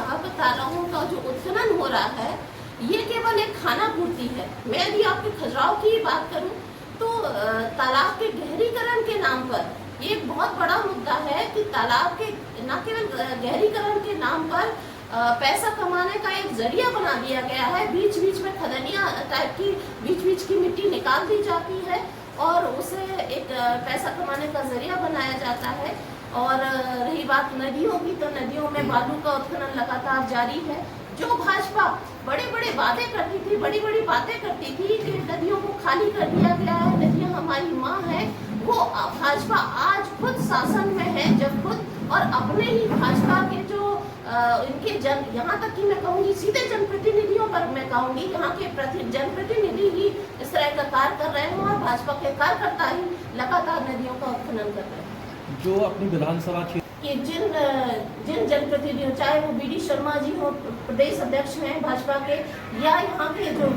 यहाँ पर तालाबों का जो उत्खनन हो रहा है ये केवल एक खाना पूर्ति है। मैं यदि आपके खजुराहो की बात करूँ तो तालाब के गहरीकरण के नाम पर ये एक बहुत बड़ा मुद्दा है कि तालाब के न केवल गहरीकरण के नाम पर पैसा कमाने का एक जरिया बना दिया गया है। बीच बीच में खदनियाँ टाइप की बीच बीच की मिट्टी निकाल दी जाती है और उसे एक पैसा कमाने का जरिया बनाया जाता है। और रही बात नदियों की, तो नदियों में बालू का उत्खनन लगातार जारी है। जो भाजपा बड़े बड़े वादे करती थी, बड़ी बड़ी बातें करती थी कि नदियों को खाली कर दिया गया है, नदियाँ हमारी माँ है, वो भाजपा आज खुद शासन में है जब खुद और अपने ही भाजपा के जो इनके यहाँ तक कि मैं कहूँगी सीधे जनप्रतिनिधियों पर मैं कहूँगी यहाँ के जनप्रतिनिधि ही इस तरह का कार्य कर रहे हैं और भाजपा के कार्यकर्ता ही लगातार नदियों का उत्खनन कर रहे हैं। जो अपनी विधानसभा कि जिन जनप्रतिनिधियों, चाहे वो बीडी शर्मा जी हो, प्रदेश अध्यक्ष हैं भाजपा के, या यहाँ के जो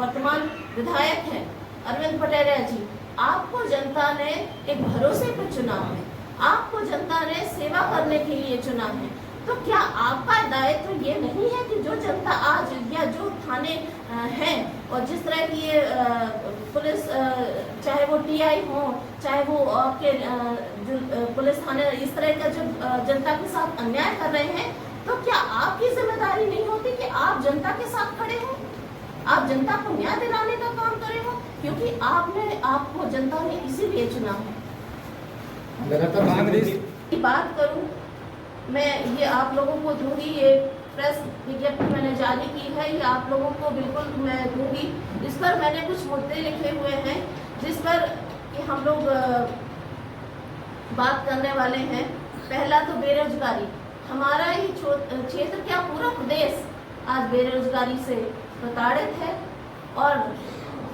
वर्तमान विधायक हैं अरविंद पटेरिया जी, आपको जनता ने एक भरोसे पर चुना है, आपको जनता ने सेवा करने के लिए चुना है। तो क्या आपका दायित्व ये नहीं है कि जो जनता आज या जो थाने हैं और जिस तरह की ये पुलिस, चाहे वो टीआई हो, चाहे वो आपके जो पुलिस थाने इस तरह का जो जनता के साथ अन्याय कर रहे हैं, तो क्या आपकी जिम्मेदारी नहीं होती कि आप जनता के साथ खड़े हो, आप जनता को न्याय दिलाने का काम करे हो, क्योंकि आपको जनता ने इसीलिए चुना है। लगातार कांग्रेस की बात करूं मैं, ये आप लोगों को दूंगी, ये प्रेस विज्ञप्ति मैंने जारी की है, ये आप लोगों को बिल्कुल मैं दूंगी। इस पर मैंने कुछ मुद्दे लिखे हुए हैं जिस पर कि हम लोग बात करने वाले हैं। पहला तो बेरोजगारी, हमारा ही क्षेत्र क्या पूरा प्रदेश आज बेरोजगारी से प्रताड़ित है और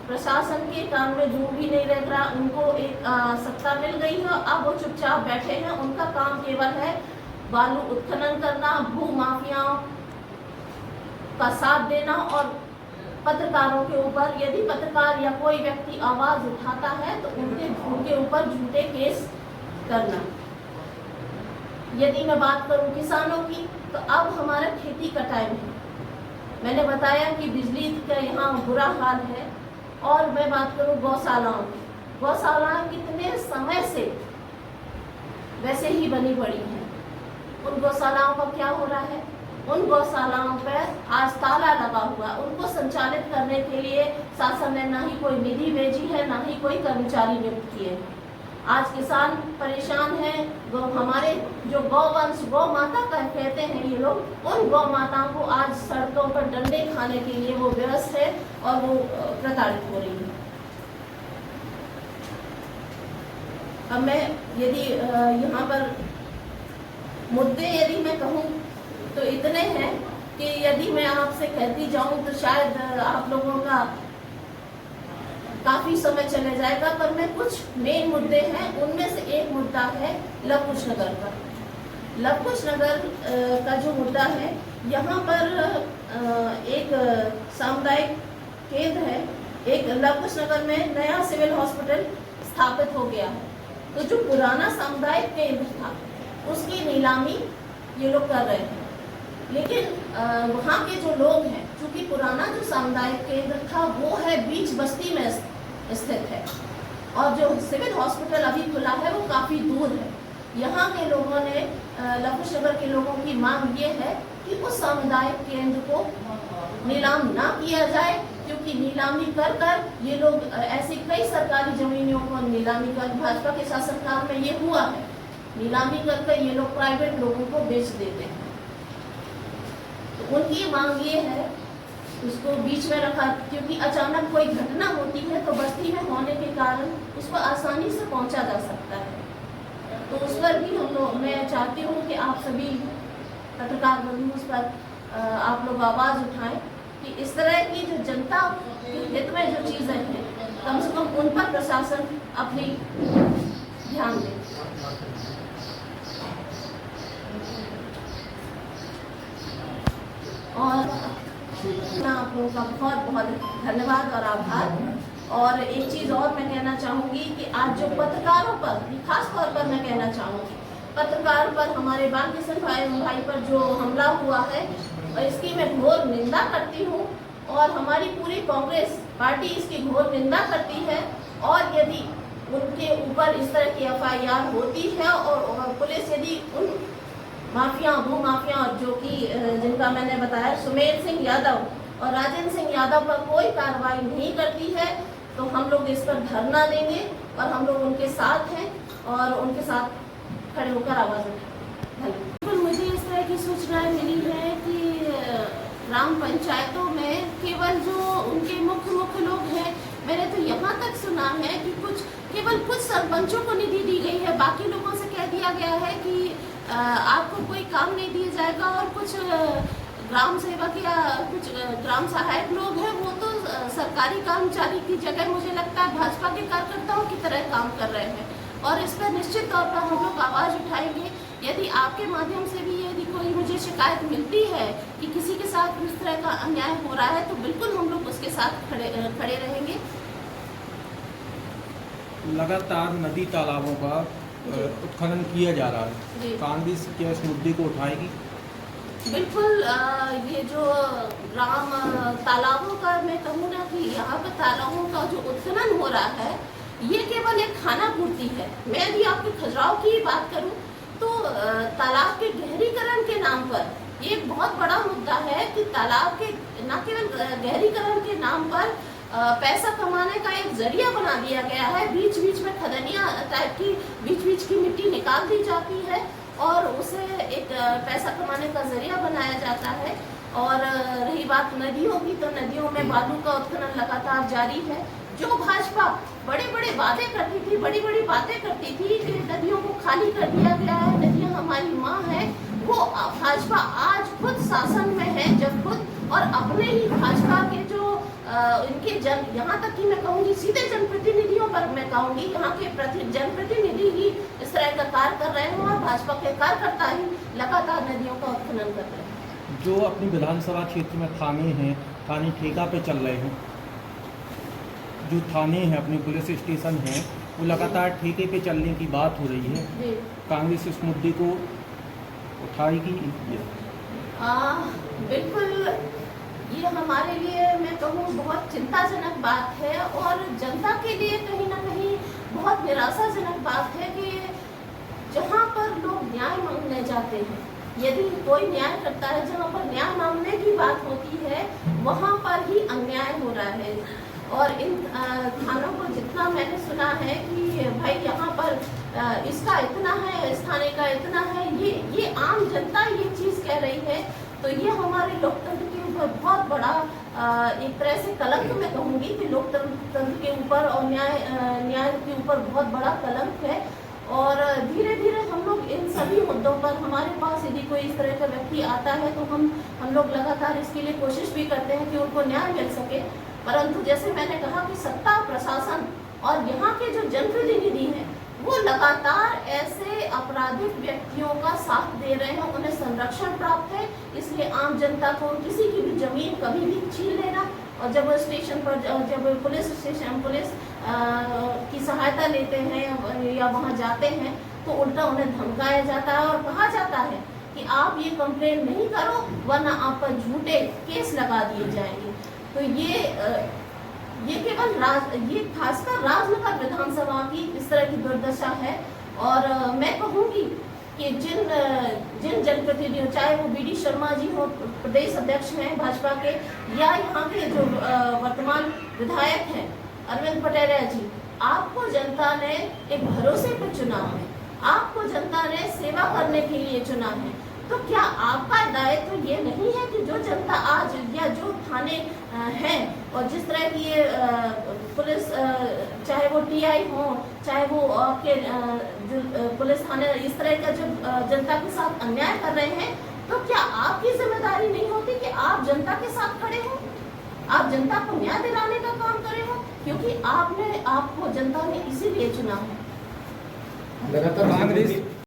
प्रशासन के काम में जो भी नहीं रह रहा, उनको एक सत्ता मिल गई है, अब वो चुपचाप बैठे हैं। उनका काम केवल है बालू उत्खनन करना, भू माफियाओं का साथ देना और पत्रकारों के ऊपर, यदि पत्रकार या कोई व्यक्ति आवाज उठाता है तो उनके ऊपर झूठे केस करना। यदि मैं बात करूं किसानों की, तो अब हमारा खेती का टाइम है। मैंने बताया कि बिजली का यहाँ बुरा हाल है। और मैं बात करूं गौशालाओं की, गौशालाएं कितने समय से वैसे ही बनी पड़ी हैं, उन गौशालाओं का क्या हो रहा है? उन गौशालाओं पर आज ताला लगा हुआ, उनको संचालित करने के लिए शासन ने ना ही कोई निधि भेजी है, ना ही कोई कर्मचारी नियुक्त किए हैं। आज किसान परेशान हैं। हमारे जो गौवंश, गौ माता का कहते हैं ये लोग, उन गौ माताओं को आज सड़कों पर डंडे खाने के लिए वो व्यस्त है और वो प्रताड़ित हो रही है। अब मैं यदि यहाँ पर मुद्दे यदि मैं कहूँ तो इतने हैं कि यदि मैं आपसे कहती जाऊँ तो शायद आप लोगों का काफी समय चले जाएगा, पर मैं कुछ मेन मुद्दे हैं, उनमें से एक मुद्दा है लवकुश नगर का। लवकुश नगर का जो मुद्दा है, यहाँ पर एक सामुदायिक केंद्र है, एक लवकुश नगर में नया सिविल हॉस्पिटल स्थापित हो गया है। तो जो पुराना सामुदायिक केंद्र था उसकी नीलामी ये लोग कर रहे हैं, लेकिन वहाँ के जो लोग हैं, चूंकि पुराना जो सामुदायिक केंद्र था वो है बीच बस्ती में स्थित है और जो सिविल हॉस्पिटल अभी खुला है वो काफ़ी दूर है। यहाँ के लोगों ने, लवकुश नगर के लोगों की मांग ये है कि उस सामुदायिक केंद्र को नीलाम ना किया जाए, क्योंकि नीलामी कर कर ये लोग ऐसी कई सरकारी जमीनों को नीलामी कर, भाजपा के शासनकाल में ये हुआ है, नीलामी करके ये लोग प्राइवेट लोगों को बेच देते हैं। तो उनकी मांग ये है उसको बीच में रखा, क्योंकि अचानक कोई घटना होती है तो बस्ती में होने के कारण उसको आसानी से पहुंचा जा सकता है। तो उस पर भी मैं चाहती हूँ कि आप सभी पत्रकार बंधु उस पर आप लोग आवाज़ उठाएं कि इस तरह की जो जनता के हित में जो चीज़ें हैं, कम से कम उन पर प्रशासन अपनी ध्यान दे। और आप लोगों का बहुत बहुत धन्यवाद और आभार। और एक चीज़ और मैं कहना चाहूँगी कि आज जो पत्रकारों पर, खास तौर पर मैं कहना चाहूँगी, पत्रकार पर, हमारे बालकिशन भाई पर जो हमला हुआ है, और इसकी मैं घोर निंदा करती हूँ और हमारी पूरी कांग्रेस पार्टी इसकी घोर निंदा करती है। और यदि उनके ऊपर इस तरह की FIR होती है और पुलिस यदि उन माफिया, भूमाफिया जो कि जिनका मैंने बताया सुमेर सिंह यादव और राजेंद्र सिंह यादव पर कोई कार्रवाई नहीं करती है, तो हम लोग इस पर धरना देंगे और हम लोग उनके साथ हैं और उनके साथ खड़े होकर आवाज उठाएंगे। मुझे इस तरह की सूचनाएं मिली है कि ग्राम पंचायतों में केवल जो उनके मुख्य लोग हैं, मैंने तो यहाँ तक सुना है कि केवल कुछ सरपंचों को निधि दी गई है, बाकी लोगों से कह दिया गया है कि आपको कोई काम नहीं दिया जाएगा। और कुछ ग्राम सेवक या कुछ ग्राम सहायक लोग हैं, वो तो सरकारी कर्मचारी की जगह मुझे लगता है भाजपा के कार्यकर्ताओं की तरह काम कर रहे हैं। और इस पर निश्चित तौर पर हम लोग आवाज़ उठाएंगे। यदि आपके माध्यम से भी यदि कोई मुझे शिकायत मिलती है कि किसी के साथ इस तरह का अन्याय हो रहा है, तो बिल्कुल हम लोग उसके साथ खड़े रहेंगे। लगातार नदी तालाबों का उत्खनन किया जा रहा है, कांग्रेस क्या इस मुद्दे को उठाएगी? बिल्कुल। ये जो ग्राम तालाबों का मैं कहूँ ना कि यहाँ पर तालाबों का जो उत्खनन हो रहा है, ये केवल एक खाना पूर्ति है। मैं यदि आपके खजुराहो की बात करूँ तो तालाब के गहरीकरण के नाम पर ये एक बहुत बड़ा मुद्दा है कि तालाब के न केवल गहरीकरण के नाम पर पैसा कमाने का एक जरिया बना दिया गया है। बीच बीच में खदनिया टाइप की बीच की मिट्टी निकाल दी जाती है और उसे एक पैसा कमाने का जरिया बनाया जाता है। और रही बात नदियों की, तो नदियों में बालू का उत्खनन लगातार जारी है। जो भाजपा बड़े वादे करती थी, बड़ी बातें करती थी कि नदियों को खाली कर दिया गया है, नदियां हमारी माँ है, वो भाजपा आज खुद शासन में है, जब खुद और अपने ही भाजपा के जो इनके यहाँ तक कि मैं कहूँगी सीधे जनप्रतिनिधियों पर मैं कहूँगी, यहाँ के जनप्रतिनिधि ही इस तरह का कार्य कर रहे हैं और भाजपा के कार्यकर्ता ही लगातार नदियों का उत्खनन कर रहे हैं। जो अपनी विधानसभा क्षेत्र में थाने हैं, थाने ठेका पे चल रहे हैं, जो थाने हैं, अपने पुलिस स्टेशन हैं, वो लगातार ठेके पे चलने की बात हो रही है। कांग्रेस इस मुद्दे को उठाएगी? बिल्कुल। ये हमारे लिए मैं कहूँ बहुत चिंताजनक बात है और जनता के लिए कहीं ना कहीं बहुत निराशाजनक बात है कि जहाँ पर लोग न्याय मांगने जाते हैं, यदि कोई न्याय करता है, जहाँ पर न्याय मांगने की बात होती है, वहाँ पर ही अन्याय हो रहा है। और इन थानों को जितना मैंने सुना है कि भाई यहाँ पर इसका इतना है, इस थाने का इतना है, ये आम जनता ये चीज़ कह रही है, तो ये हमारे लोकतंत्र के ऊपर बहुत बड़ा एक तरह से कलंक मैं कहूँगी कि लोकतंत्र के ऊपर और न्याय के ऊपर बहुत बड़ा कलंक है। और धीरे धीरे हम लोग इन सभी मुद्दों पर, हमारे पास यदि कोई इस तरह का व्यक्ति आता है तो हम लोग लगातार इसके लिए कोशिश भी करते हैं कि उनको न्याय मिल सके। परंतु जैसे मैंने कहा कि सत्ता, प्रशासन और यहाँ के जो जनप्रतिनिधि हैं, वो लगातार ऐसे आपराधिक व्यक्तियों का साथ दे रहे हैं, उन्हें संरक्षण प्राप्त है। इसलिए आम जनता को किसी की भी जमीन कभी भी छीन लेना, और जब स्टेशन पर, जब पुलिस की सहायता लेते हैं या वहाँ जाते हैं, तो उल्टा उन्हें धमकाया जाता है और कहा जाता है कि आप ये कंप्लेन नहीं करो वरना आप पर झूठे केस लगा दिए जाएंगे। तो ये केवल ये खासकर राजनगर विधानसभा की इस तरह की दुर्दशा है। और मैं कहूँगी कि जिन जनप्रतिनिधियों, चाहे वो BD शर्मा जी हो, प्रदेश अध्यक्ष हैं भाजपा के, या यहाँ के जो वर्तमान विधायक हैं अरविंद पटेरिया जी, आपको जनता ने एक भरोसे पर चुना है, आपको जनता ने सेवा करने के लिए चुना है। तो क्या आपका दायित्व तो ये नहीं है कि जो जनता आज या जो थाने हैं और जिस तरह की ये पुलिस, चाहे वो TI हो, चाहे वो आपके पुलिस थाने, इस तरह का जो जनता के साथ अन्याय कर रहे हैं, तो क्या आपकी जिम्मेदारी नहीं होती कि आप जनता के साथ खड़े हो, आप जनता को न्याय दिलाने का काम करे हो? क्योंकि आपको जनता ने इसीलिए चुना है। लगातार कांग्रेस